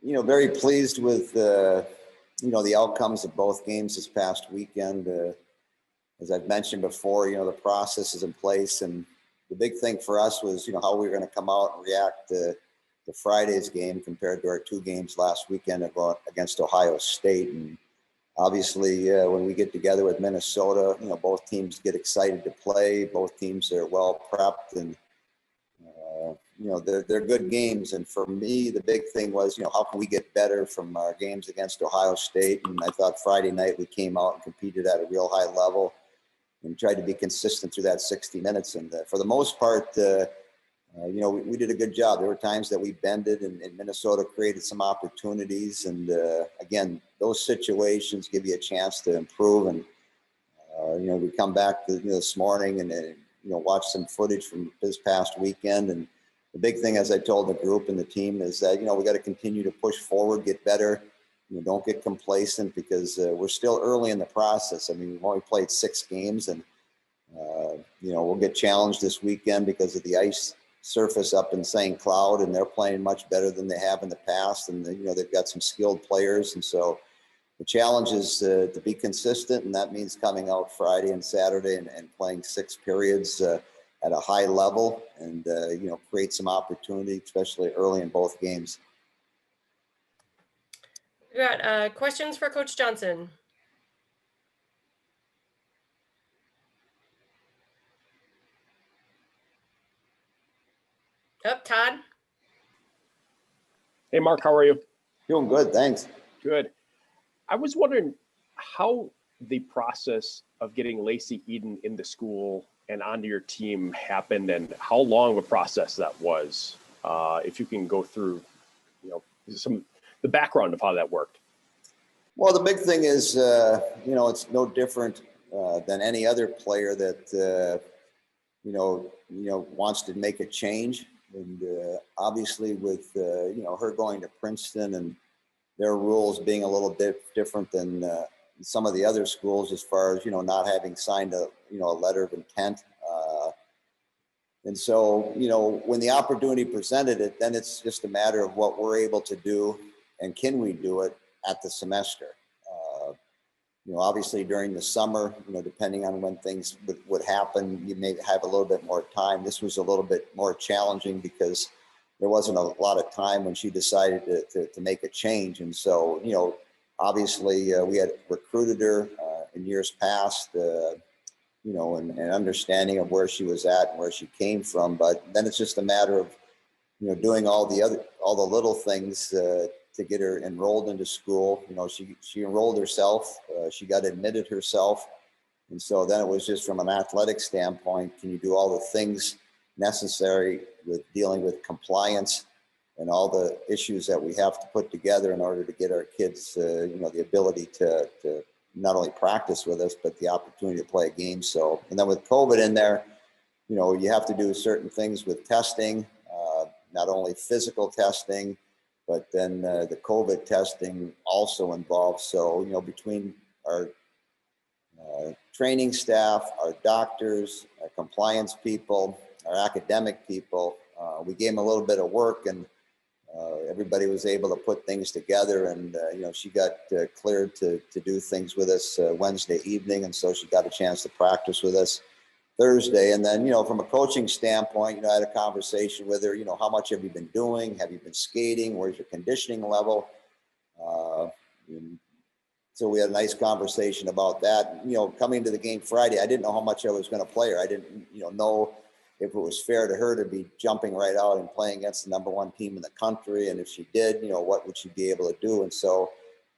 Very pleased with, the outcomes of both games this past weekend. As I've mentioned before, the process is in place. And the big thing for us was, how we were going to come out and react to Friday's game compared to our two games last weekend against Ohio State. And obviously, when we get together with Minnesota, both teams get excited to play. Both teams are well prepped, and they're good games. And for me, the big thing was, how can we get better from our games against Ohio State? And I thought Friday night we came out and competed at a real high level and tried to be consistent through that 60 minutes. And for the most part, we did a good job. There were times that we bended, and Minnesota created some opportunities. And again, those situations give you a chance to improve. And we come back to this morning and watch some footage from this past weekend. And the big thing, as I told the group and the team, is that we got to continue to push forward, get better. Don't get complacent, because we're still early in the process. I mean, we've only played 6 games, and we'll get challenged this weekend because of the ice surface up in St. Cloud, and they're playing much better than they have in the past. And they've got some skilled players, and so the challenge is to be consistent, and that means coming out Friday and Saturday and playing 6 periods at a high level, and create some opportunity, especially early in both games. We got questions for Coach Johnson. Todd. Hey, Mark, how are you? Doing good, thanks. Good. I was wondering how the process of getting Lacey Eden into school and onto your team happened, and how long of a process that was. If you can go through, the background of how that worked. Well, the big thing is, it's no different than any other player that, wants to make a change. And obviously with, her going to Princeton and their rules being a little bit different than some of the other schools, as far as, not having signed a letter of intent. And so, when the opportunity presented it, then it's just a matter of what we're able to do and can we do it at the semester. Obviously during the summer, depending on when things would happen, you may have a little bit more time. This was a little bit more challenging because there wasn't a lot of time when she decided to make a change. And so, obviously we had recruited her in years past, and understanding of where she was at and where she came from. But then it's just a matter of, doing all the little things to get her enrolled into school. She enrolled herself, she got admitted herself. And so then it was just from an athletic standpoint, can you do all the things necessary with dealing with compliance and all the issues that we have to put together in order to get our kids, the ability to not only practice with us, but the opportunity to play a game. So, and then with COVID in there, you have to do certain things with testing, not only physical testing, but then the COVID testing also involved. So, between our training staff, our doctors, our compliance people, our academic people, we gave them a little bit of work, and everybody was able to put things together. And, she got cleared to do things with us Wednesday evening. And so she got a chance to practice with us Thursday. And then, from a coaching standpoint, I had a conversation with her, how much have you been doing? Have you been skating? Where's your conditioning level? So we had a nice conversation about that. Coming to the game Friday, I didn't know how much I was going to play her. I didn't, know if it was fair to her to be jumping right out and playing against the #1 team in the country. And if she did, what would she be able to do? And so,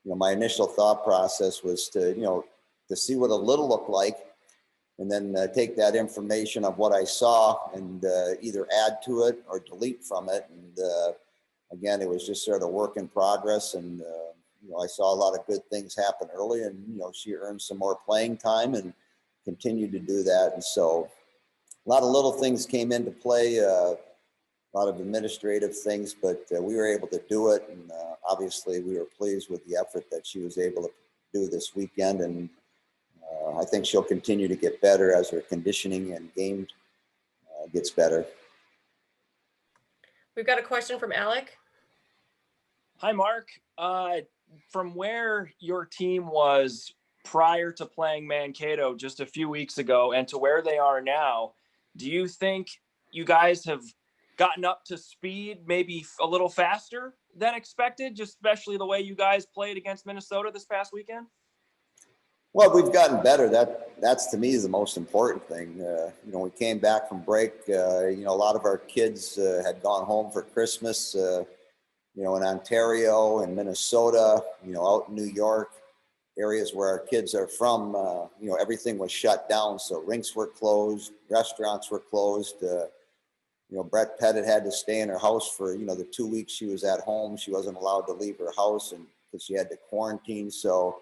my initial thought process was to see what a little looked like, and then take that information of what I saw and either add to it or delete from it. And again, it was just sort of work in progress. And, I saw a lot of good things happen early, and, she earned some more playing time and continued to do that. And so a lot of little things came into play, a lot of administrative things, but we were able to do it. And obviously we were pleased with the effort that she was able to do this weekend. And I think she'll continue to get better as her conditioning and game gets better. We've got a question from Alec. Hi, Mark. From where your team was prior to playing Mankato just a few weeks ago and to where they are now, do you think you guys have gotten up to speed maybe a little faster than expected, just especially the way you guys played against Minnesota this past weekend? Well, we've gotten better. That's to me is the most important thing. We came back from break. A lot of our kids had gone home for Christmas. In Ontario and Minnesota. Out in New York, areas where our kids are from. Everything was shut down, so rinks were closed, restaurants were closed. Brett Pettit had to stay in her house for the 2 weeks she was at home. She wasn't allowed to leave her house, and because she had to quarantine. So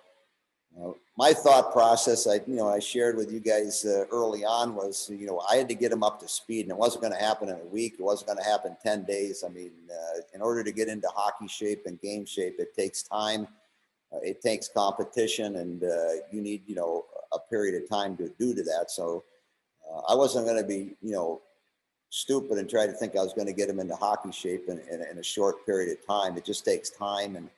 my thought process, I shared with you guys early on was, I had to get them up to speed, and it wasn't going to happen in a week. It wasn't going to happen 10 days. I mean, in order to get into hockey shape and game shape, it takes time. It takes competition, and you need, a period of time to do to that. So I wasn't going to be, stupid and try to think I was going to get them into hockey shape in a short period of time. It just takes time, and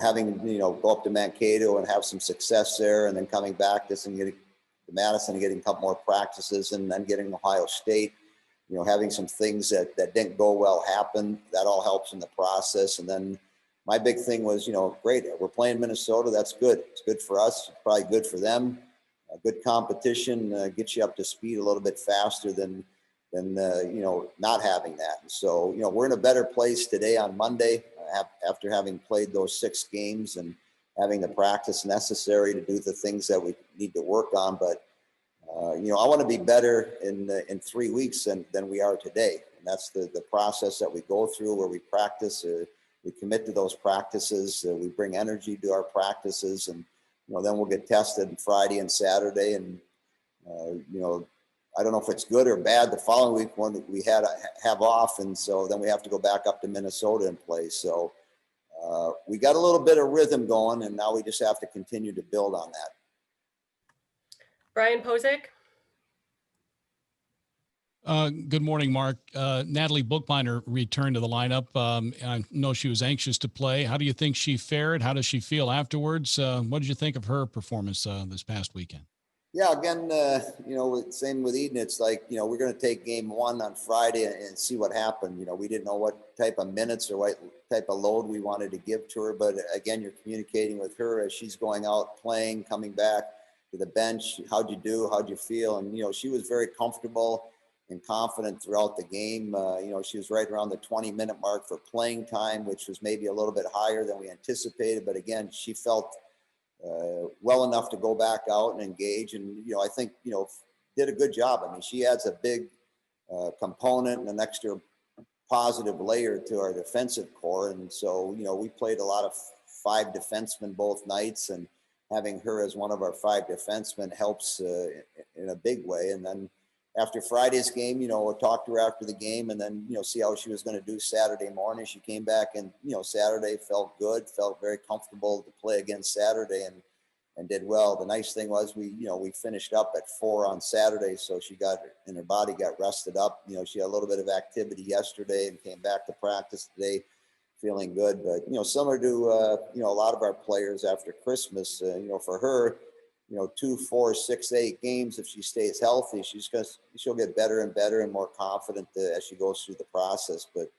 having, go up to Mankato and have some success there, and then coming back and getting to Madison and getting a couple more practices, and then getting Ohio State, having some things that didn't go well happen, that all helps in the process. And then my big thing was, great, we're playing Minnesota. That's good. It's good for us. It's probably good for them. Good competition gets you up to speed a little bit faster than not having that. And so, we're in a better place today on Monday after having played those 6 games and having the practice necessary to do the things that we need to work on. But, I want to be better in 3 weeks than we are today. And that's the process that we go through, where we practice, we commit to those practices, we bring energy to our practices, and, then we'll get tested Friday and Saturday. And, I don't know if it's good or bad the following week when we have off, and so then we have to go back up to Minnesota and play. So we got a little bit of rhythm going, and now we just have to continue to build on that. Brian Posick. Good morning, Mark. Natalie Bookbinder returned to the lineup. I know she was anxious to play. How do you think she fared? How does she feel afterwards? What did you think of her performance this past weekend? Yeah, again, same with Eden. It's like, we're going to take game 1 on Friday and see what happened. We didn't know what type of minutes or what type of load we wanted to give to her. But again, you're communicating with her as she's going out, playing, coming back to the bench. How'd you do? How'd you feel? And, she was very comfortable and confident throughout the game. She was right around the 20-minute mark for playing time, which was maybe a little bit higher than we anticipated. But again, she felt well enough to go back out and engage, and I think did a good job. I mean, she adds a big component and an extra positive layer to our defensive core, and so we played a lot of 5 defensemen both nights, and having her as one of our 5 defensemen helps in a big way. And then after Friday's game, we'll talk to her after the game, and then see how she was going to do Saturday morning. She came back, and Saturday felt good, felt very comfortable to play again Saturday, and did well. The nice thing was we finished up at 4 on Saturday, so she got, and her body got rested up. She had a little bit of activity yesterday and came back to practice today feeling good. But similar to a lot of our players after Christmas, for her, 2, 4, 6, 8 games, if she stays healthy, she'll get better and better and more confident as she goes through the process. But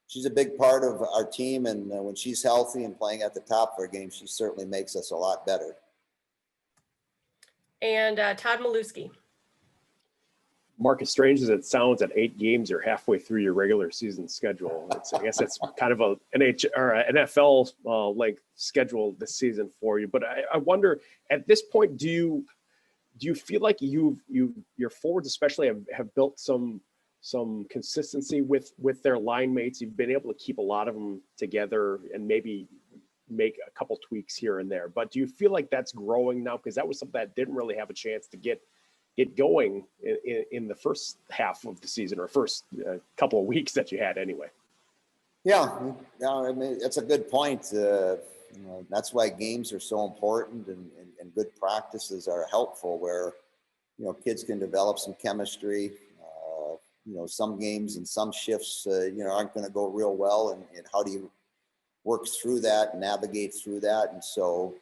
she's a big part of our team, and when she's healthy and playing at the top of her game, she certainly makes us a lot better. And Todd Maluski. Mark, as strange as it sounds, at 8 games, you're halfway through your regular season schedule. I guess it's kind of an NFL length schedule this season for you. But I wonder, at this point, do you feel like your forwards especially have built some consistency with their line mates? You've been able to keep a lot of them together and maybe make a couple tweaks here and there. But do you feel like that's growing now? Because that was something that didn't really have a chance to get going in the first half of the season, or first couple of weeks that you had anyway. Yeah, I mean, that's a good point. That's why games are so important, and good practices are helpful, where kids can develop some chemistry. Some games and some shifts aren't going to go real well, and how do you work through that and navigate through that. And so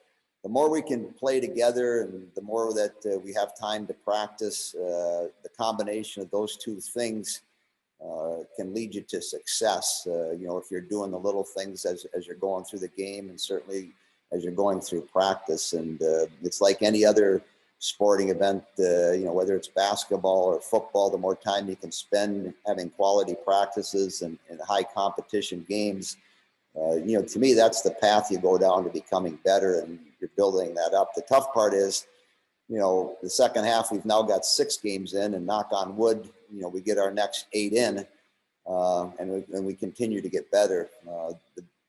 the more we can play together and the more that we have time to practice, the combination of those two things can lead you to success. If you're doing the little things as you're going through the game, and certainly as you're going through practice. And it's like any other sporting event, whether it's basketball or football, the more time you can spend having quality practices and high competition games, to me, that's the path you go down to becoming better, and you're building that up. The tough part is, the second half, we've now got 6 games in, and knock on wood, we get our next 8 in, and we continue to get better.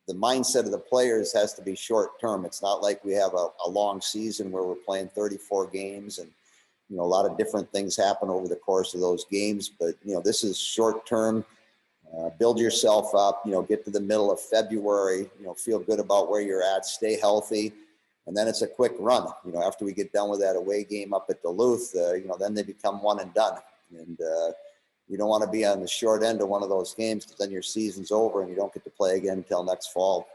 The mindset of the players has to be short term. It's not like we have a long season where we're playing 34 games and, a lot of different things happen over the course of those games. But, this is short term. Build yourself up, get to the middle of February, feel good about where you're at, stay healthy. And then it's a quick run. After we get done with that away game up at Duluth, then they become one and done. And you don't want to be on the short end of one of those games, because then your season's over and you don't get to play again until next fall.